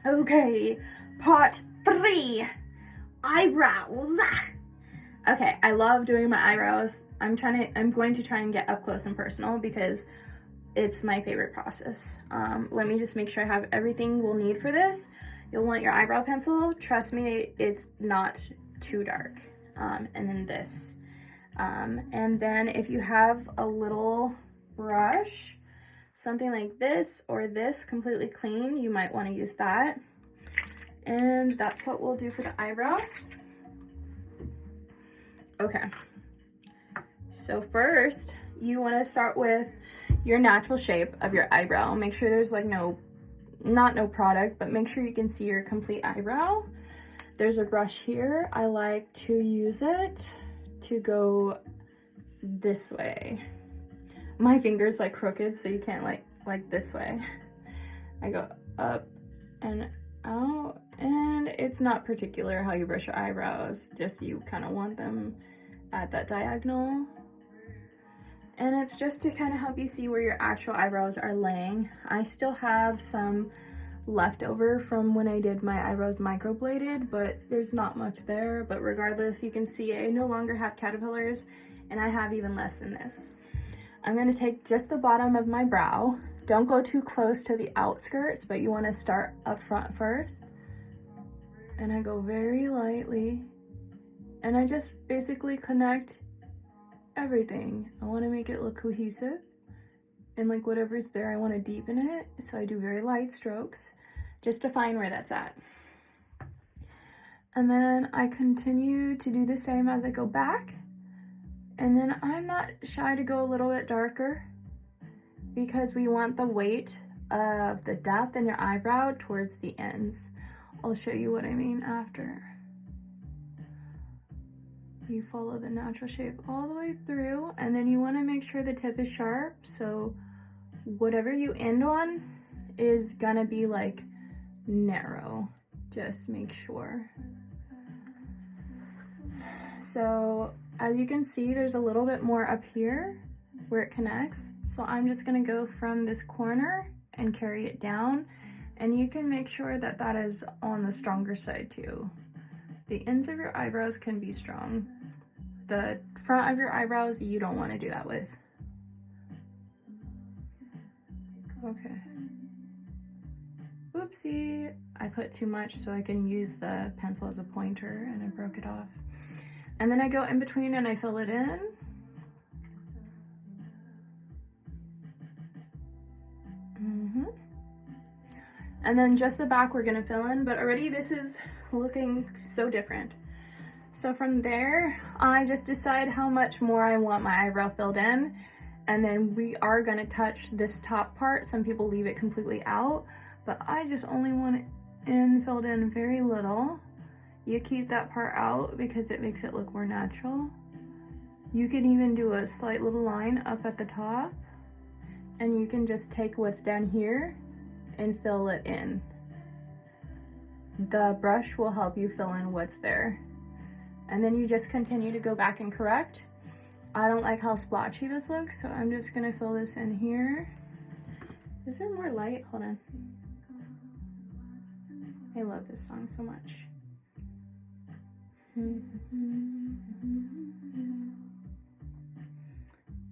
Okay, part 3, eyebrows. Okay, I love doing my eyebrows. I'm going to try and get up close and personal because it's my favorite process. Let me just make sure I have everything we'll need for this. You'll want your eyebrow pencil. Trust me, it's not too dark. And then this. And then if you have a little brush, something like this or this completely clean, you might want to use that. And that's what we'll do for the eyebrows. Okay, so first you want to start with your natural shape of your eyebrow. Make sure there's like no product, but make sure you can see your complete eyebrow. There's a brush here. I like to use it to go this way. My finger's like crooked, so you can't like this way. I go up and out, and it's not particular how you brush your eyebrows, just you kind of want them at that diagonal. And it's just to kind of help you see where your actual eyebrows are laying. I still have some leftover from when I did my eyebrows microbladed, but there's not much there. But regardless, you can see I no longer have caterpillars, and I have even less than this. I'm going to take just the bottom of my brow. Don't go too close to the outskirts, but you want to start up front first. And I go very lightly, and I just basically connect everything. I want to make it look cohesive, and like whatever's there, I want to deepen it. So I do very light strokes just to find where that's at. And then I continue to do the same as I go back. And then I'm not shy to go a little bit darker because we want the weight of the depth in your eyebrow towards the ends. I'll show you what I mean after. You follow the natural shape all the way through, and then you want to make sure the tip is sharp, so whatever you end on is gonna be like narrow. Just make sure. So as you can see, there's a little bit more up here where it connects. So I'm just gonna go from this corner and carry it down. And you can make sure that that is on the stronger side too. The ends of your eyebrows can be strong. The front of your eyebrows, you don't wanna do that with. Okay. Oopsie, I put too much so I can use the pencil as a pointer and I broke it off. And then I go in between and I fill it in. And then just the back we're gonna fill in, but already this is looking so different. So from there, I just decide how much more I want my eyebrow filled in. And then we are gonna touch this top part. Some people leave it completely out, but I just only want it filled in very little. You keep that part out because it makes it look more natural. You can even do a slight little line up at the top, and you can just take what's down here and fill it in. The brush will help you fill in what's there. And then you just continue to go back and correct. I don't like how splotchy this looks, so I'm just gonna fill this in here. Is there more light? Hold on. I love this song so much.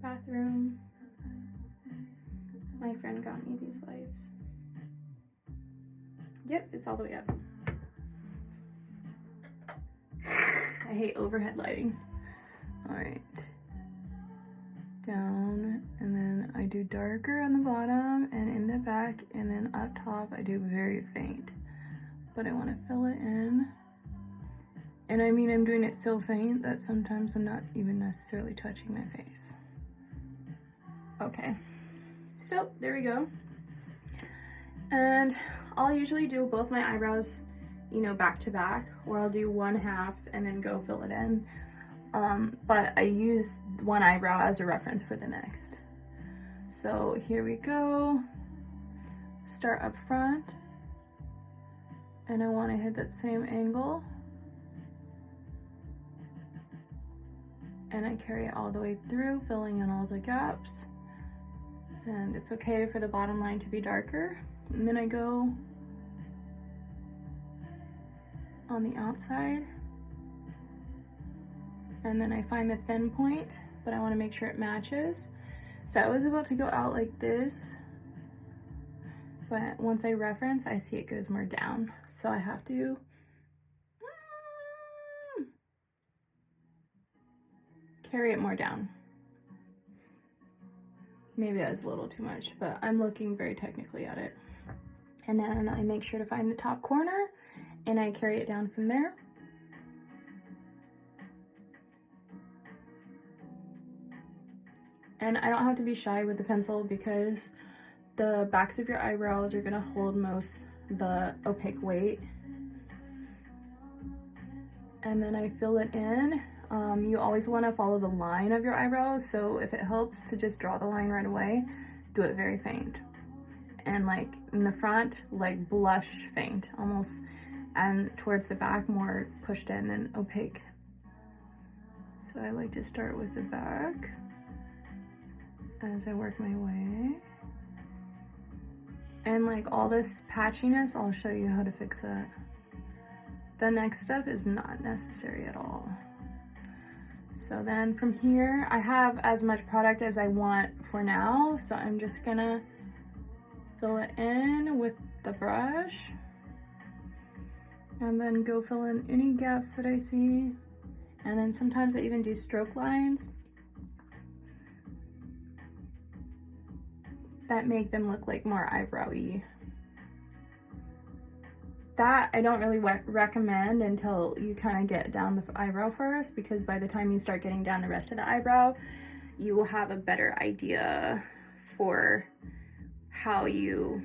Bathroom. My friend got me these lights. Yep, it's all the way up. I hate overhead lighting. All right. Down, and then I do darker on the bottom and in the back, and then up top I do very faint. But I want to fill it in. And I mean, I'm doing it so faint that sometimes I'm not even necessarily touching my face. Okay, so there we go. And I'll usually do both my eyebrows, you know, back to back, or I'll do one half and then go fill it in. But I use one eyebrow as a reference for the next. So here we go. Start up front, and I want to hit that same angle. And I carry it all the way through, filling in all the gaps. And it's okay for the bottom line to be darker. And then I go on the outside. And then I find the thin point, but I want to make sure it matches. So I was about to go out like this, but once I reference, I see it goes more down. So I have to carry it more down. Maybe that was a little too much, but I'm looking very technically at it. And then I make sure to find the top corner and I carry it down from there. And I don't have to be shy with the pencil because the backs of your eyebrows are gonna hold most the opaque weight. And then I fill it in. You always wanna follow the line of your eyebrows, so if it helps to just draw the line right away, do it very faint. And like in the front, like blush faint almost, and towards the back more pushed in and opaque. So I like to start with the back as I work my way. And like all this patchiness, I'll show you how to fix that. The next step is not necessary at all. So then from here, I have as much product as I want for now, so I'm just gonna fill it in with the brush and then go fill in any gaps that I see. And then sometimes I even do stroke lines that make them look like more eyebrowy. That I don't really recommend until you kind of get down the eyebrow first, because by the time you start getting down the rest of the eyebrow, you will have a better idea for how you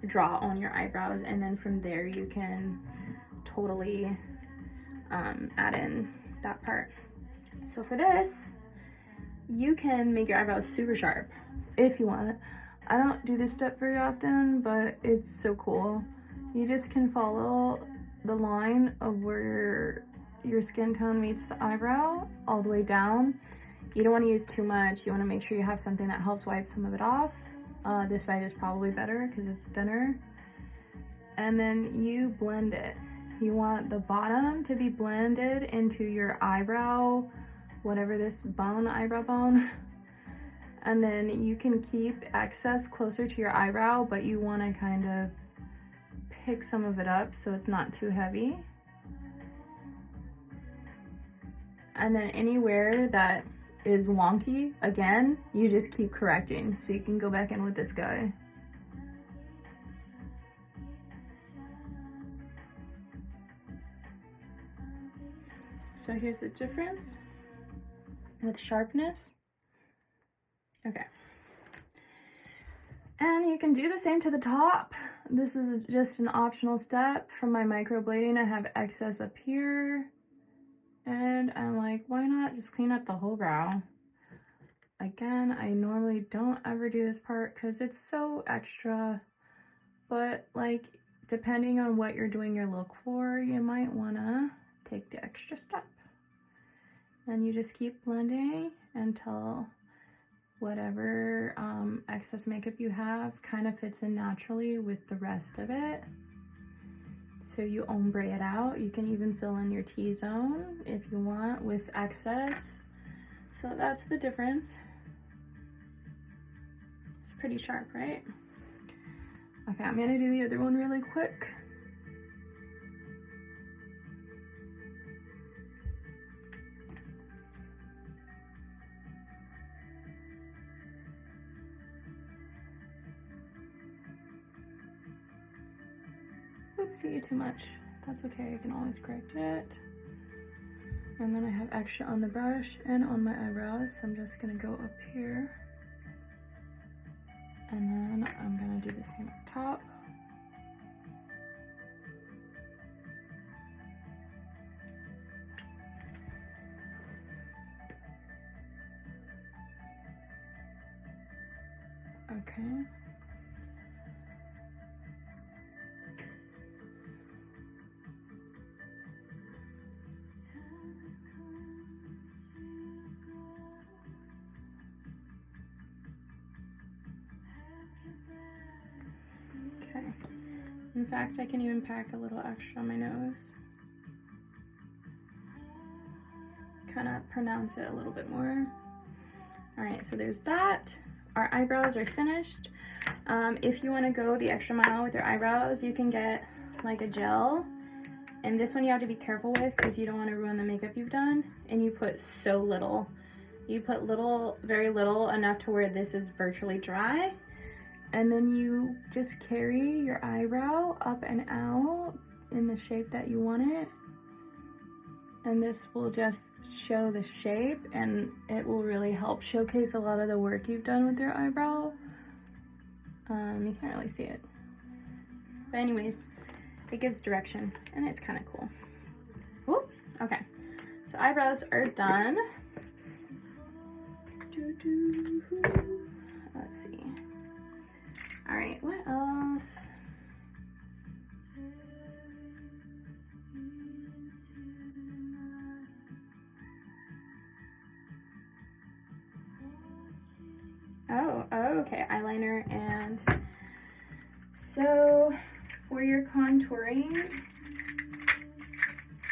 draw on your eyebrows, and then from there you can totally add in that part. So for this, you can make your eyebrows super sharp if you want. I don't do this step very often, but it's so cool. You just can follow the line of where your skin tone meets the eyebrow all the way down. You don't want to use too much. You want to make sure you have something that helps wipe some of it off. This side is probably better because it's thinner. And then you blend it. You want the bottom to be blended into your eyebrow, whatever this bone, eyebrow bone. And then you can keep excess closer to your eyebrow, but you want to kind of pick some of it up so it's not too heavy. And then anywhere that is wonky, again, you just keep correcting. So you can go back in with this guy. So here's the difference with sharpness. Okay. And you can do the same to the top. This is just an optional step. From my microblading, I have excess up here. And I'm like, why not just clean up the whole brow? Again, I normally don't ever do this part because it's so extra. But like, depending on what you're doing your look for, you might wanna take the extra step. And you just keep blending until whatever excess makeup you have kind of fits in naturally with the rest of it. So you ombre it out. You can even fill in your T-zone if you want with excess. So that's the difference. It's pretty sharp, right? Okay, I'm gonna do the other one really quick. Oopsie, too much. That's okay, I can always correct it. And then I have extra on the brush and on my eyebrows, so I'm just gonna go up here. And then I'm gonna do the same up top. Okay. In fact, I can even pack a little extra on my nose. Kind of pronounce it a little bit more. All right, so there's that. Our eyebrows are finished. If you want to go the extra mile with your eyebrows, you can get like a gel. And this one you have to be careful with because you don't want to ruin the makeup you've done. And you put so little. You put little, very little, enough to where this is virtually dry. And then you just carry your eyebrow up and out in the shape that you want it. And this will just show the shape, and it will really help showcase a lot of the work you've done with your eyebrow. You can't really see it. But anyways, it gives direction, and it's kind of cool. Whoop, okay. So eyebrows are done. Let's see. All right, what else? Oh, okay, eyeliner. And so for your contouring,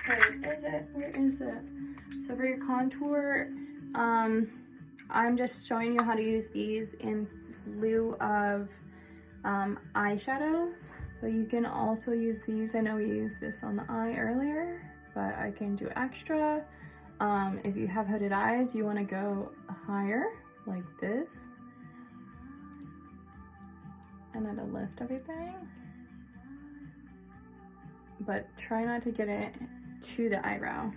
where is it? So for your contour, I'm just showing you how to use these in lieu of eyeshadow, but you can also use these. I know we used this on the eye earlier, but I can do extra. If you have hooded eyes, you want to go higher like this, and it'll lift everything, but try not to get it to the eyebrow.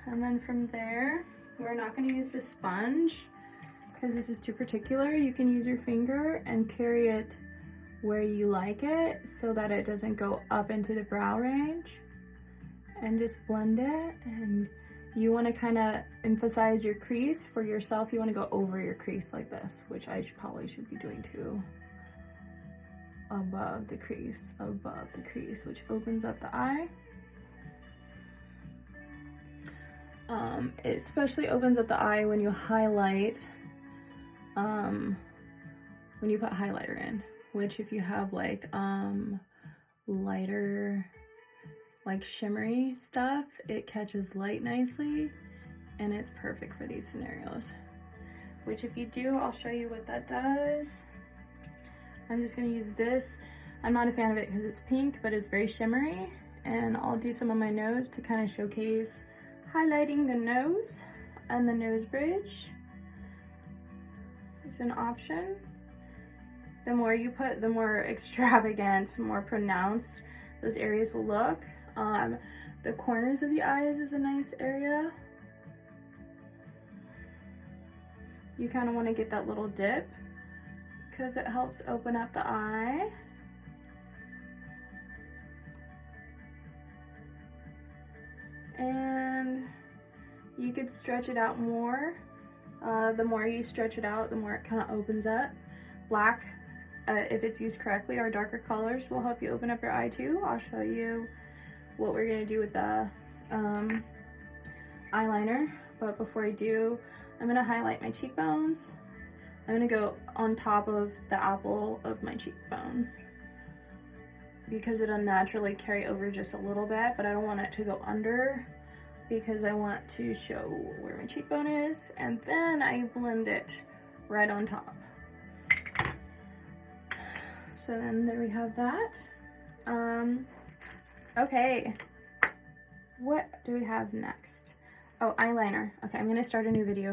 And then from there, we're not going to use the sponge because this is too particular. You can use your finger and carry it where you like it so that it doesn't go up into the brow range, and just blend it. And you want to kind of emphasize your crease. For yourself, you want to go over your crease like this, which I probably should be doing too. Above the crease, which opens up the eye. It especially opens up the eye when you highlight, when you put highlighter in, which if you have like lighter, like shimmery stuff, it catches light nicely, and it's perfect for these scenarios. Which if you do, I'll show you what that does. I'm just gonna use this. I'm not a fan of it because it's pink, but it's very shimmery, and I'll do some on my nose to kind of showcase highlighting the nose and the nose bridge. It's an option. The more you put, the more extravagant, more pronounced those areas will look. The corners of the eyes is a nice area. You kind of want to get that little dip because it helps open up the eye. And you could stretch it out more. The more you stretch it out, the more it kind of opens up. Black, if it's used correctly, or darker colors will help you open up your eye too. I'll show you what we're gonna do with the eyeliner. But before I do, I'm gonna highlight my cheekbones. I'm gonna go on top of the apple of my cheekbone because it'll naturally carry over just a little bit, but I don't want it to go under because I want to show where my cheekbone is, and then I blend it right on top. So then there we have that. Okay, what do we have next? Oh, eyeliner. Okay, I'm gonna start a new video.